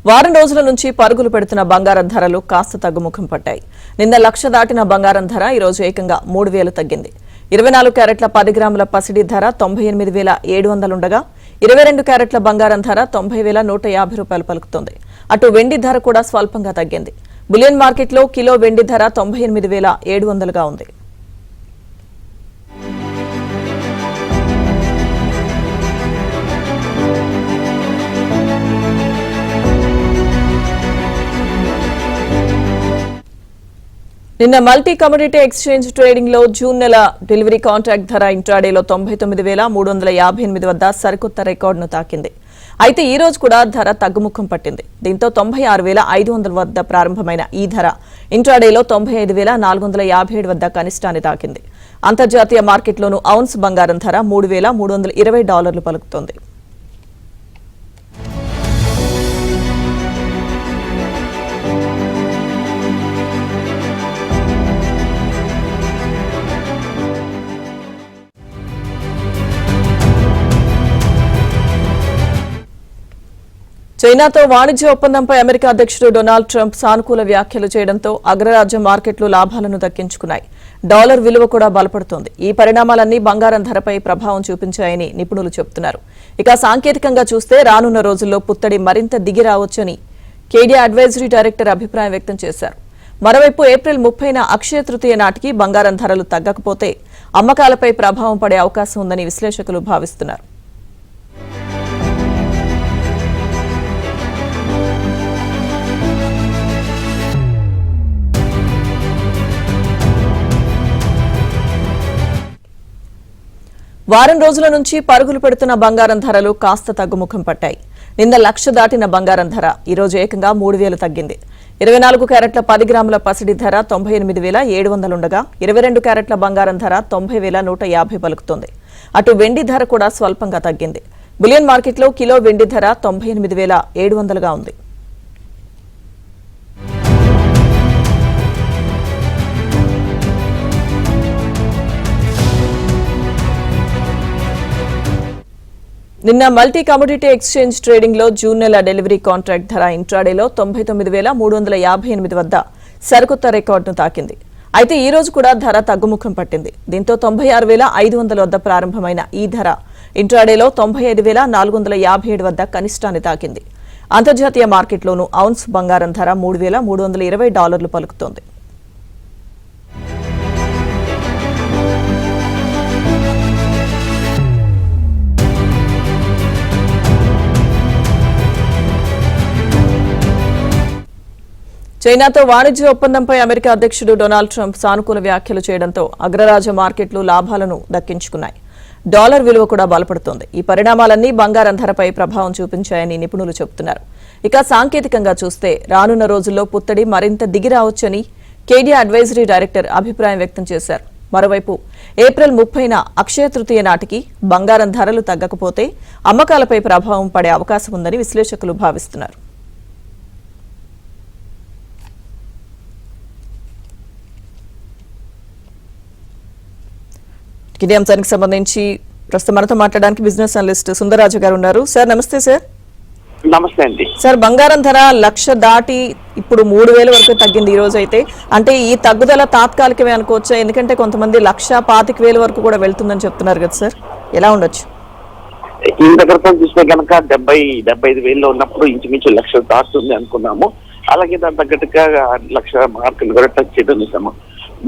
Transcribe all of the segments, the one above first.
వారం రోజుల నుంచి పరుగులు పెడుతున్న బంగారం ధరలు కాస్త తగ్గుముఖం పట్టాయి. నిన్న 1,00,000 దాటిన బంగారం ధర ఈ రోజు ఏకంగా 3,000 తగ్గింది. 24 క్యారెట్ల 10 గ్రాముల పసిడి ధర 98,700 ఉండగా 22 క్యారెట్ల బంగారం ధర 90,150 రూపాయలు పలుకుతోంది. అటు వెండి ధర కూడా స్వల్పంగా తగ్గింది. బులియన్ మార్కెట్లో కిలో వెండి ధర 98,700గా ఉంది. నిన్న మల్టీ కమోడిటీ ఎక్స్చేంజ్ ట్రేడింగ్ లో జూన్ నెల డెలివరీ కాంట్రాక్ట్ ధర ఇంట్రాడేలో 99,358 వద్ద సరికొత్త రికార్డును తాకింది. అయితే ఈ రోజు కూడా ధర తగ్గుముఖం పట్టింది. దీంతో 96,500 వద్ద ప్రారంభమైన ఈ ధర ఇంట్రాడేలో 95,457 వద్ద కనిష్టాన్ని తాకింది. అంతర్జాతీయ మార్కెట్లోనూ ఔన్స్ బంగారం ధర $3,320 పలుకుతోంది. చైనాతో వాణిజ్య ఒప్పందంపై అమెరికా అధ్యక్షుడు డొనాల్డ్ ట్రంప్ సానుకూల వ్యాఖ్యలు చేయడంతో అగ్రరాజ్య మార్కెట్లు లాభాలను దక్కించుకున్నాయి. డాలర్ విలువ కూడా బలపడుతోంది. ఈ పరిణామాలన్నీ బంగారం ధరపై ప్రభావం చూపించాయని నిపుణులు చెబుతున్నారు. ఇక సాంకేతికంగా చూస్తే రానున్న రోజుల్లో పుత్తడి మరింత దిగి రావచ్చని కేడియా అడ్వైజరీ డైరెక్టర్ అభిప్రాయం వ్యక్తం చేశారు. మరోవైపు ఏప్రిల్ 30న అక్షయ తృతీయ నాటికి బంగారం ధరలు తగ్గకపోతే అమ్మకాలపై ప్రభావం పడే అవకాశం ఉందని విశ్లేషకులు భావిస్తున్నారు. వారం రోజుల నుంచి పరుగులు పెడుతున్న బంగారం ధరలు కాస్త తగ్గుముఖం పట్టాయి. నిన్న 1,00,000 దాటిన బంగారం ధర ఈ రోజు ఏకంగా 3,000 తగ్గింది. 24 క్యారెట్ల 10 గ్రాముల పసిడి ధర 98,700 ఉండగా 22 క్యారెట్ల బంగారం ధర 90,150 పలుకుతోంది. అటు వెండి ధర కూడా స్వల్పంగా తగ్గింది. బులియన్ మార్కెట్లో కిలో వెండి ధర 98,700గా ఉంది. నిన్న మల్టీ కమోడిటీ ఎక్స్చేంజ్ ట్రేడింగ్ లో జూన్ నెల డెలివరీ కాంట్రాక్ట్ ధర ఇంట్రాడేలో 99,358 వద్ద సరికొత్త రికార్డును తాకింది. అయితే ఈ రోజు కూడా ధర తగ్గుముఖం పట్టింది. దీంతో 96,500 వద్ద ప్రారంభమైన ఈ ధర ఇంట్రాడేలో 95,457 వద్ద కనిష్టాన్ని తాకింది. అంతర్జాతీయ మార్కెట్లోనూ ఔన్స్ బంగారం ధర $3,320 పలుకుతోంది. చైనాతో వాణిజ్య ఒప్పందంపై అమెరికా అధ్యక్షుడు డొనాల్డ్ ట్రంప్ సానుకూల వ్యాఖ్యలు చేయడంతో అగ్రరాజ్య మార్కెట్లు లాభాలను దక్కించుకున్నాయి. డాలర్ విలువ కూడా బలపడుతోంది. ఈ పరిణామాలన్నీ బంగారం ధరపై ప్రభావం చూపించాయని నిపుణులు చెబుతున్నారు. ఇక సాంకేతికంగా చూస్తే రానున్న రోజుల్లో పుత్తడి మరింత దిగి రావచ్చని కేడియా అడ్వైజరీ డైరెక్టర్ అభిప్రాయం వ్యక్తం చేశారు. మరోవైపు ఏప్రిల్ 30న అక్షయ తృతీయ నాటికి బంగారం ధరలు తగ్గకపోతే అమ్మకాలపై ప్రభావం పడే అవకాశం ఉందని విశ్లేషకులు భావిస్తున్నారు. ఇదే అంశానికి సంబంధించి ప్రస్తుతం మనతో మాట్లాడడానికి బిజినెస్ అనలిస్ట్ సుందరరాజు గారు ఉన్నారు. సార్ నమస్తే. సార్ నమస్తే అండి. సార్ బంగారం ధర 1,00,000 దాటి ఇప్పుడు 3,000 వరకు తగ్గింది ఈ రోజు. అయితే అంటే ఈ తగ్గుదల తాత్కాలికమే అనుకోవచ్చా? ఎందుకంటే కొంతమంది 1,25,000 వరకు కూడా వెళ్తుందని చెప్తున్నారు కదా సార్, ఎలా ఉండొచ్చు? ఈ దగ్గరతో చూస్తే కనుక 70,000 ఉన్నప్పుడు ఇంచుమించు 1,00,000 దాటుతుంది అనుకున్నాము. అలాగే దాని తగ్గట్టుగా 1,00,000 మార్కులు కూడా టచ్ చేయడం చూసాము.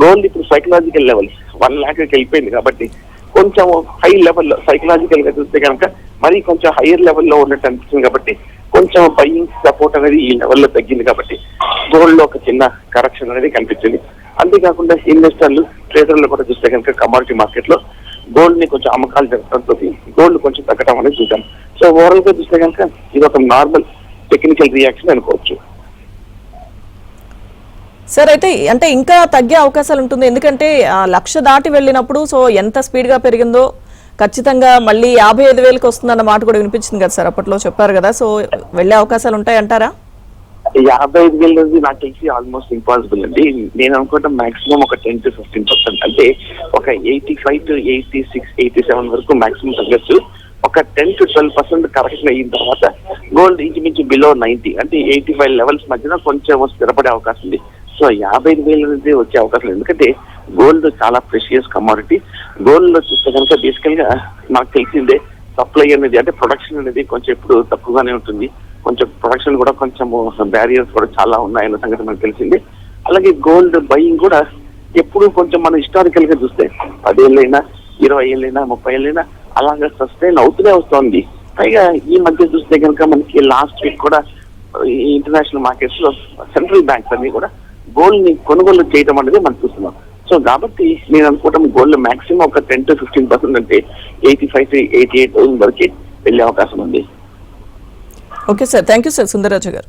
గోల్డ్ ఇప్పుడు సైకలాజికల్ లెవెల్ 1,00,000కి వెళ్ళిపోయింది కాబట్టి కొంచెం హై లెవెల్లో సైకలాజికల్ గా చూస్తే కనుక మరి కొంచెం హైయర్ లెవెల్లో ఉన్నట్టు అనిపిస్తుంది. కాబట్టి కొంచెం బయింగ్ సపోర్ట్ అనేది ఈ లెవెల్లో తగ్గింది కాబట్టి గోల్డ్ లో ఒక చిన్న కరెక్షన్ అనేది కనిపించింది. అంతేకాకుండా ఇన్వెస్టర్లు ట్రేడర్లు కూడా చూస్తే కనుక కమోడిటీ మార్కెట్ లో గోల్డ్ ని కొంచెం అమ్మకాలు జరగడంతో గోల్డ్ కొంచెం తగ్గడం అనేది చూసాం. సో ఓవరాల్ గా చూస్తే కనుక ఇది ఒక నార్మల్ టెక్నికల్ రియాక్షన్ అనుకోవచ్చు. సార్ అయితే అంటే ఇంకా తగ్గే అవకాశాలు ఉంటుంది. ఎందుకంటే 1,00,000 దాటి వెళ్ళినప్పుడు సో ఎంత స్పీడ్ గా పెరిగిందో ఖచ్చితంగా మళ్ళీ 55,000కి వస్తుందన్న మాట కూడా వినిపించింది కదా సార్, అప్పట్లో చెప్పారు కదా. సో వెళ్లే అవకాశాలు ఉంటాయంటారా? 55,000 నుంచి నాకు తెలిసి ఆల్మోస్ట్ ఇంపాసిబుల్ అండి. నేను అనుకోవటం మాక్సిమం ఒక 10 to 15%, అంటే ఒక 85 to 86, 87 వరకు మాక్సిమం తగ్గచ్చు. ఒక 10 to 12% కరెక్షన్ అయిన తర్వాత గోల్డ్ ఇంచుమించు బిలో 90 అంటే 85 లెవెల్స్ మధ్యన కొంచెం స్థిరపడే అవకాశం ఉంది. సో 55,000 అనేది వచ్చే అవకాశం లేదు. ఎందుకంటే గోల్డ్ చాలా ప్రెషియస్ కమోడిటీ. గోల్డ్ లో చూస్తే కనుక బేసికల్ గా నాకు తెలిసిందే సప్లై అనేది అంటే ప్రొడక్షన్ అనేది కొంచెం ఎప్పుడు తక్కువగానే ఉంటుంది. కొంచెం ప్రొడక్షన్ కూడా కొంచెం బ్యారియర్స్ కూడా చాలా ఉన్నాయన్న సంగతి మనకు తెలిసింది. అలాగే గోల్డ్ బయింగ్ కూడా ఎప్పుడు కొంచెం మనం హిస్టారికల్ గా చూస్తే 10 ఏళ్ళైనా 20 ఏళ్ళైనా 30 ఏళ్ళైనా అలాగే సస్టైన్ అవుతూనే వస్తుంది. పైగా ఈ మధ్య చూస్తే కనుక మనకి లాస్ట్ వీక్ కూడా ఇంటర్నేషనల్ మార్కెట్స్ లో సెంట్రల్ బ్యాంక్స్ అన్ని కూడా గోల్డ్ ని కొనుగోలు చేయడం అనేది మనం చూస్తున్నాం. సో కాబట్టి నేను అనుకోవడం గోల్డ్ మాక్సిమం ఒక 10 to 15% అంటే 85 to 88,000 వరకు వెళ్ళే అవకాశం ఉంది. Okay sir, thank you sir Sundara Raju గారు.